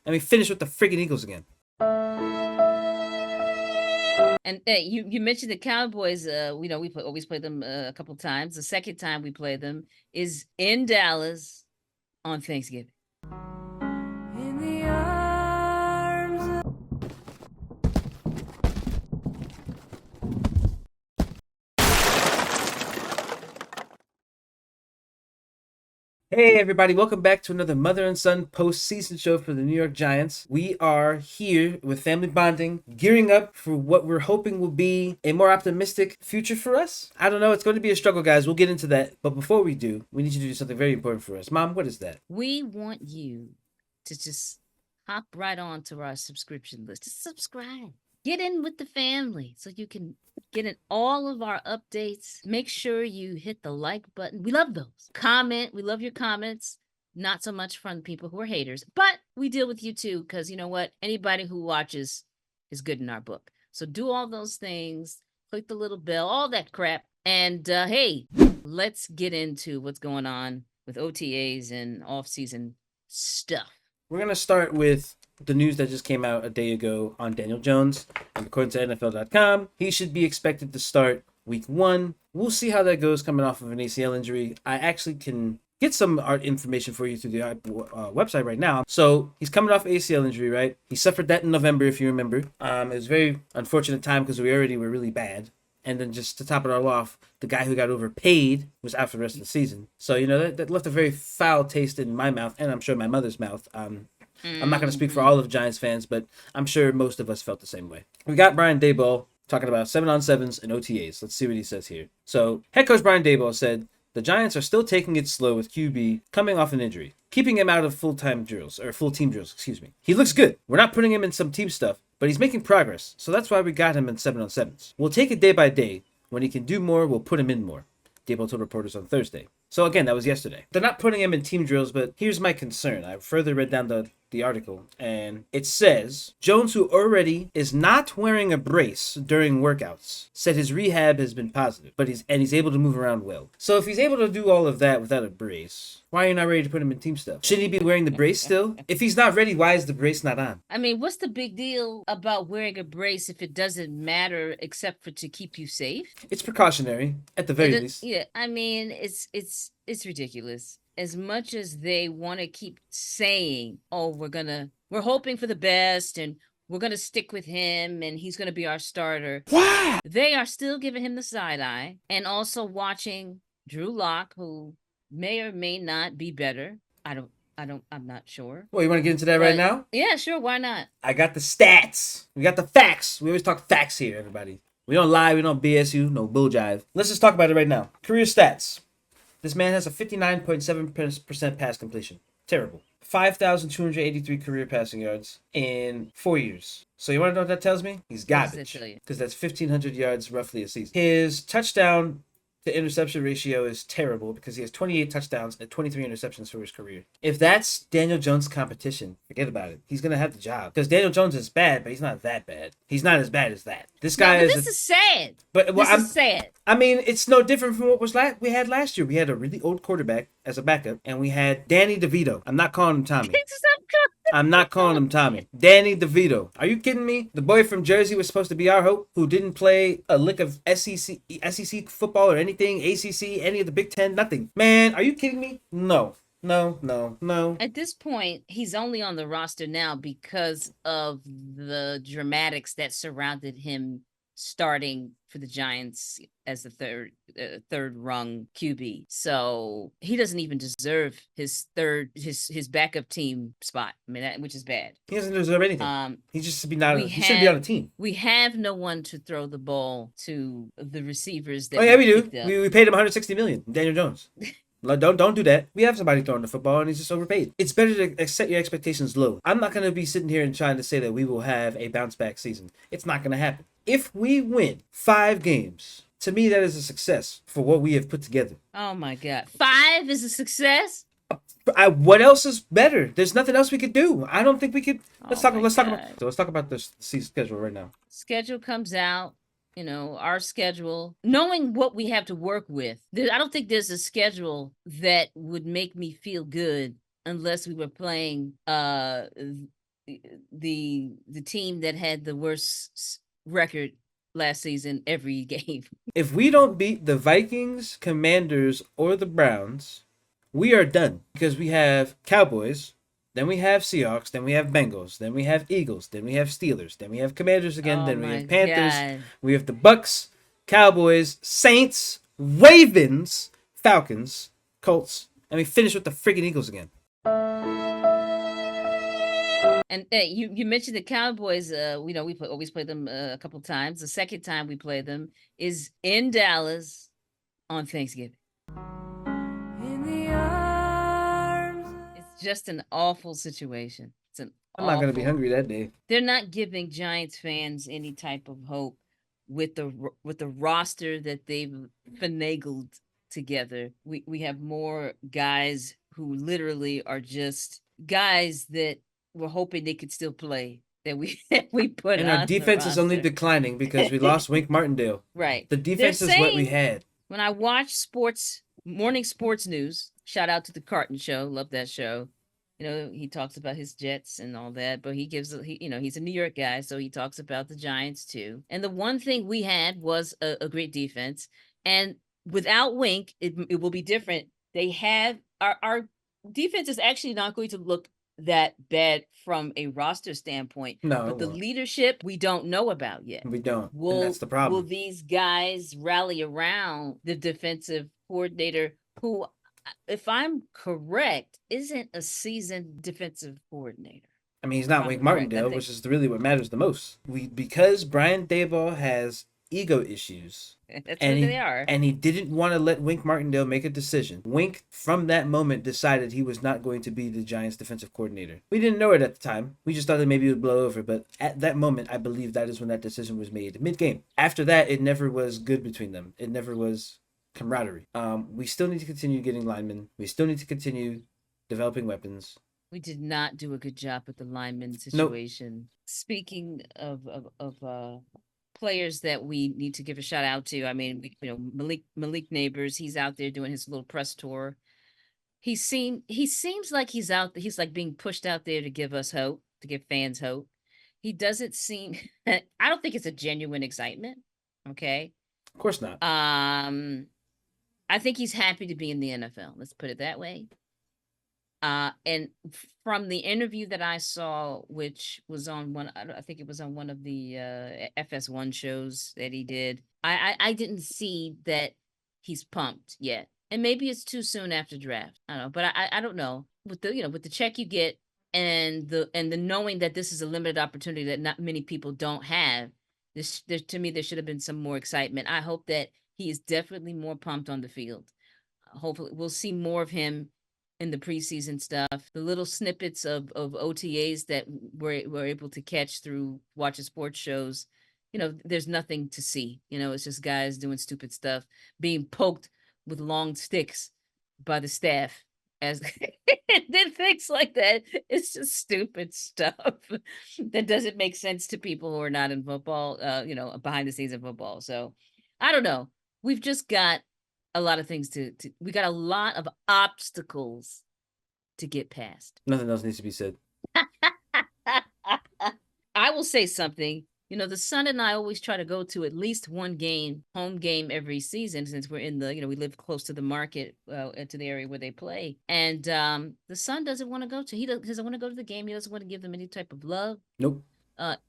and we finish with the friggin' Eagles again. And you mentioned the Cowboys. We always play them a couple times. The second time we play them is in Dallas on Thanksgiving. In the arms of... Hey everybody, welcome back to another mother and son post-season show for the New York Giants. We are here with family bonding, gearing up for what we're hoping will be a more optimistic future for us. I don't know, it's going to be a struggle, guys. We'll get into that. But before we do, we need you to do something very important for us. Mom, what is that? We want you to just hop right on to our subscription list. Just subscribe. Get in with the family so you can get in all of our updates. Make sure you hit the like button. We love those. Comment. We love your comments. Not so much from people who are haters, but we deal with you too, because you know what? Anybody who watches is good in our book. So do all those things. Click the little bell, all that crap. And hey, let's get into what's going on with OTAs and off-season stuff. We're going to start with the news that just came out a day ago on Daniel Jones. And according to NFL.com, he should be expected to start week 1. We'll see how that goes coming off of an ACL injury. I actually can get some art information for you through the website right now. So he's coming off ACL injury, right? He suffered that in November, if you remember. It was a very unfortunate time because we already were really bad. And then just to top it all off, the guy who got overpaid was out for the rest of the season. So, you know, that left a very foul taste in my mouth, and I'm sure my mother's mouth. I'm not going to speak for all of Giants fans, but I'm sure most of us felt the same way. We got Brian Daboll talking about 7-on-7s and OTAs. Let's see what he says here. So, head coach Brian Daboll said, the Giants are still taking it slow with QB coming off an injury, keeping him out of full team drills. He looks good. We're not putting him in some team stuff, but he's making progress, so that's why we got him in 7-on-7s. We'll take it day by day. When he can do more, we'll put him in more, Daboll told reporters on Thursday. So again, that was yesterday. They're not putting him in team drills, but here's my concern. I further read down the article, and it says, Jones, who already is not wearing a brace during workouts, said his rehab has been positive, but he's able to move around well. So if he's able to do all of that without a brace, why are you not ready to put him in team stuff? Shouldn't he be wearing the brace still? If he's not ready, why is the brace not on? I mean, what's the big deal about wearing a brace if it doesn't matter except for to keep you safe? It's precautionary, at the very least. Yeah, I mean, it's ridiculous. As much as they want to keep saying, "Oh, we're hoping for the best and we're gonna stick with him and he's gonna be our starter," What? they are still giving him the side eye and also watching Drew Lock, who may or may not be better. I'm not sure. Well, you want to get into that right now? Yeah, sure. Why not? I got the stats. We got the facts. We always talk facts here, everybody. We don't lie. We don't BS you. No bull jive. Let's just talk about it right now. Career stats. This man has a 59.7% pass completion. Terrible. 5,283 career passing yards in 4 years. So you want to know what that tells me? He's garbage. Because that's 1,500 yards roughly a season. His touchdown to interception ratio is terrible because he has 28 touchdowns and 23 interceptions for his career. If that's Daniel Jones' competition, forget about it. He's going to have the job. Because Daniel Jones is bad, but he's not that bad. He's not as bad as that. This guy This is sad. But this is sad. I mean, it's no different from what we had last year. We had a really old quarterback as a backup, and we had Danny DeVito. I'm not calling him Tommy. I'm not calling him Tommy. Danny DeVito. Are you kidding me? The boy from Jersey was supposed to be our hope, who didn't play a lick of SEC football or anything, ACC, any of the Big Ten, nothing. Man, are you kidding me? No. At this point, he's only on the roster now because of the dramatics that surrounded him starting for the Giants as the third rung QB. So he doesn't even deserve his backup team spot. I mean, which is bad. He doesn't deserve anything. He just should be he should be on a team. We have no one to throw the ball to the receivers. That we do. We paid him $160 million. Daniel Jones. Don't do that. We have somebody throwing the football and he's just overpaid. It's better to set your expectations low. I'm not going to be sitting here and trying to say that we will have a bounce back season. It's not going to happen. If we win 5 games, to me that is a success for what we have put together. Oh my God. 5 is a success? What else is better? There's nothing else we could do. I don't think we could. Let's talk about this season schedule right now. Schedule comes out. You know, our schedule, knowing what we have to work with. I don't think there's a schedule that would make me feel good unless we were playing the team that had the worst record last season every game. If we don't beat the Vikings, Commanders, or the Browns, we are done because we have Cowboys, then we have Seahawks, then we have Bengals, then we have Eagles, then we have Steelers, then we have Commanders again, Oh then we my have Panthers, God. we have the Bucks, Cowboys, Saints, Ravens, Falcons, Colts, and we finish with the friggin' Eagles again. And you mentioned the Cowboys. We know always play them a couple times. The second time we play them is in Dallas on Thanksgiving. It's just an awful situation. It's an I'm not gonna be hungry that day. They're not giving Giants fans any type of hope with the roster that they've finagled together. We have more guys who literally are just guys that we're hoping they could still play that we put And on our defense the is only roster. declining because we lost Wink Martindale. Right. The defense is what we had. When I watch morning sports news, shout out to the Carton Show, love that show. You know, he talks about his Jets and all that, but he's a New York guy, so he talks about the Giants too. And the one thing we had was a great defense, and without Wink, it will be different. They have our defense is actually not going to look that bad from a roster standpoint. No, but the leadership we don't know about yet. We don't. And that's the problem. Will these guys rally around the defensive coordinator who, if I'm correct, isn't a seasoned defensive coordinator? I mean, he's not Wink Martindale, which is really what matters the most. Because Brian Daboll has ego issues. That's what they are. And he didn't want to let Wink Martindale make a decision. Wink, from that moment, decided he was not going to be the Giants' defensive coordinator. We didn't know it at the time. We just thought that maybe it would blow over. But at that moment, I believe that is when that decision was made. Mid-game. After that, it never was good between them. It never was camaraderie. We still need to continue getting linemen. We still need to continue developing weapons. We did not do a good job with the lineman situation. Nope. Speaking of players that we need to give a shout out to, I mean, Malik Neighbors, he's out there doing his little press tour. He seems like he's out there, he's like being pushed out there to give us hope, to give fans hope. He doesn't seem I don't think it's a genuine excitement. Okay. Of course not. I think he's happy to be in the NFL. Let's put it that way. And from the interview that I saw, which was on I think it was on one of the FS1 shows that he did, I didn't see that he's pumped yet. And maybe it's too soon after draft. I don't know, but I don't know. With the check you get and the knowing that this is a limited opportunity that not many people don't have, to me there should have been some more excitement. I hope that he is definitely more pumped on the field. Hopefully we'll see more of him in the preseason stuff, the little snippets of OTAs that we're able to catch through watching sports shows. There's nothing to see. It's just guys doing stupid stuff, being poked with long sticks by the staff. As then things like that. It's just stupid stuff that doesn't make sense to people who are not in football, behind the scenes in football. So I don't know. We've just got a lot of things we got a lot of obstacles to get past. Nothing else needs to be said. I will say something. The son and I always try to go to at least one home game every season, since we're in we live close to the market, to the area where they play. And the son doesn't want to go to. He doesn't want to go to the game. He doesn't want to give them any type of love. Nope.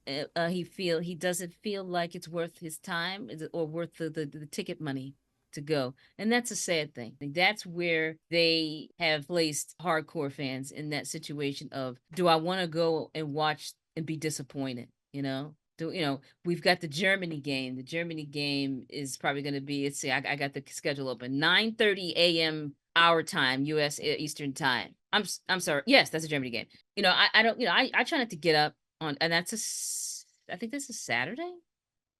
He doesn't feel like it's worth his time or worth the ticket money to go. And that's a sad thing. That's where they have placed hardcore fans in that situation of, do I want to go and watch and be disappointed? We've got the Germany game. The Germany game is probably going to be, let's see, I got the schedule open, 9:30 a.m. our time, U.S. Eastern time. I'm sorry. Yes, that's a Germany game. I try not to get up on, and I think this is Saturday,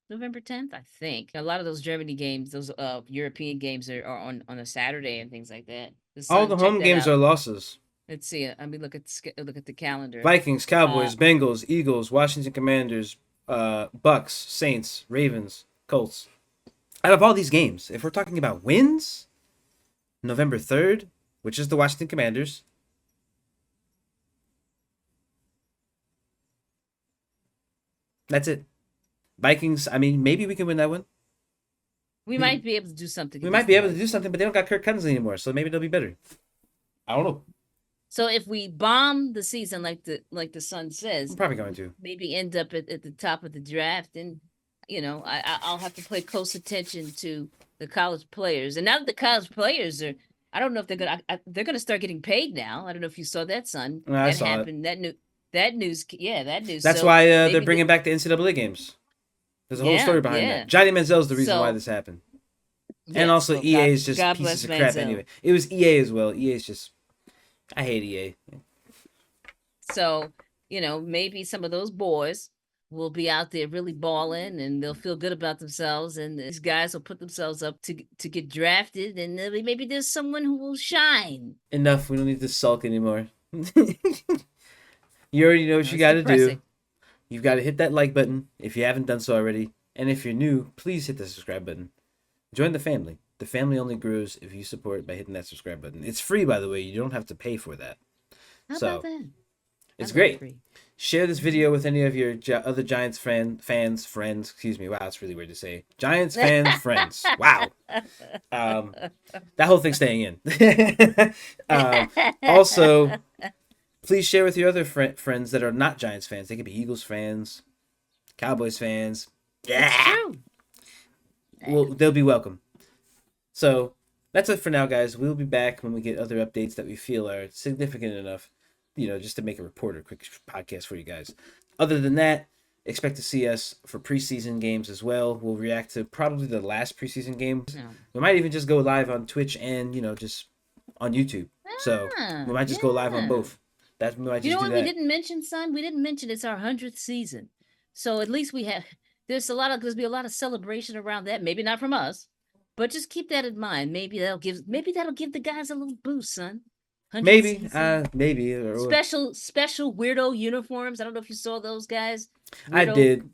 November 10th, I think. A lot of those Germany games, those European games are on a Saturday and things like that. All the home games are losses. Let's see. I mean, look at the calendar. Vikings, Cowboys, Bengals, Eagles, Washington Commanders, Bucks, Saints, Ravens, Colts. Out of all these games, if we're talking about wins, November 3rd, which is the Washington Commanders, That's it. Vikings. I mean, maybe we can win that one. We might be able to do something. We might be able to do something, but they don't got Kirk Cousins anymore, so maybe they'll be better. I don't know. So if we bomb the season like the Sun says, I'm probably going to. maybe end up at the top of the draft, and I'll have to pay close attention to the college players. And now that the college players are, I don't know if they're gonna start getting paid now. I don't know if you saw that, Son. No, I saw happened. That news. Yeah, that news. That's so why they're bringing back the NCAA games. There's a whole story behind that. Johnny Manziel's the reason why this happened. Yes, and also EA is just pieces of crap anyway. It was EA as well. EA is just, I hate EA. So, maybe some of those boys will be out there really balling and they'll feel good about themselves. And these guys will put themselves up to get drafted. And maybe there's someone who will shine. Enough. We don't need to sulk anymore. You already know what you got to do. You've got to hit that like button if you haven't done so already. And if you're new, please hit the subscribe button. Join the family. The family only grows if you support by hitting that subscribe button. It's free, by the way. You don't have to pay for that. How about that? It's great. Share this video with any of your other Giants friends. Excuse me. Wow, it's really weird to say. Giants fans, friends. Wow. That whole thing's staying in. Also, please share with your other friends that are not Giants fans. They could be Eagles fans, Cowboys fans. Yeah. Well, they'll be welcome. So that's it for now, guys. We'll be back when we get other updates that we feel are significant enough, just to make a quick podcast for you guys. Other than that, expect to see us for preseason games as well. We'll react to probably the last preseason games. Yeah. We might even just go live on Twitch and, just on YouTube. So we might just go live on both. We might just do that. We didn't mention, Son? We didn't mention it's our 100th season. So at least we have... There's be a lot of celebration around that. Maybe not from us, but just keep that in mind. Maybe that'll give the guys a little boost, Son. Maybe. Special weirdo uniforms. I don't know if you saw those guys. I did.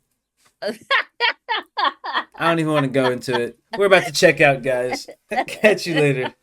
I don't even want to go into it. We're about to check out, guys. Catch you later.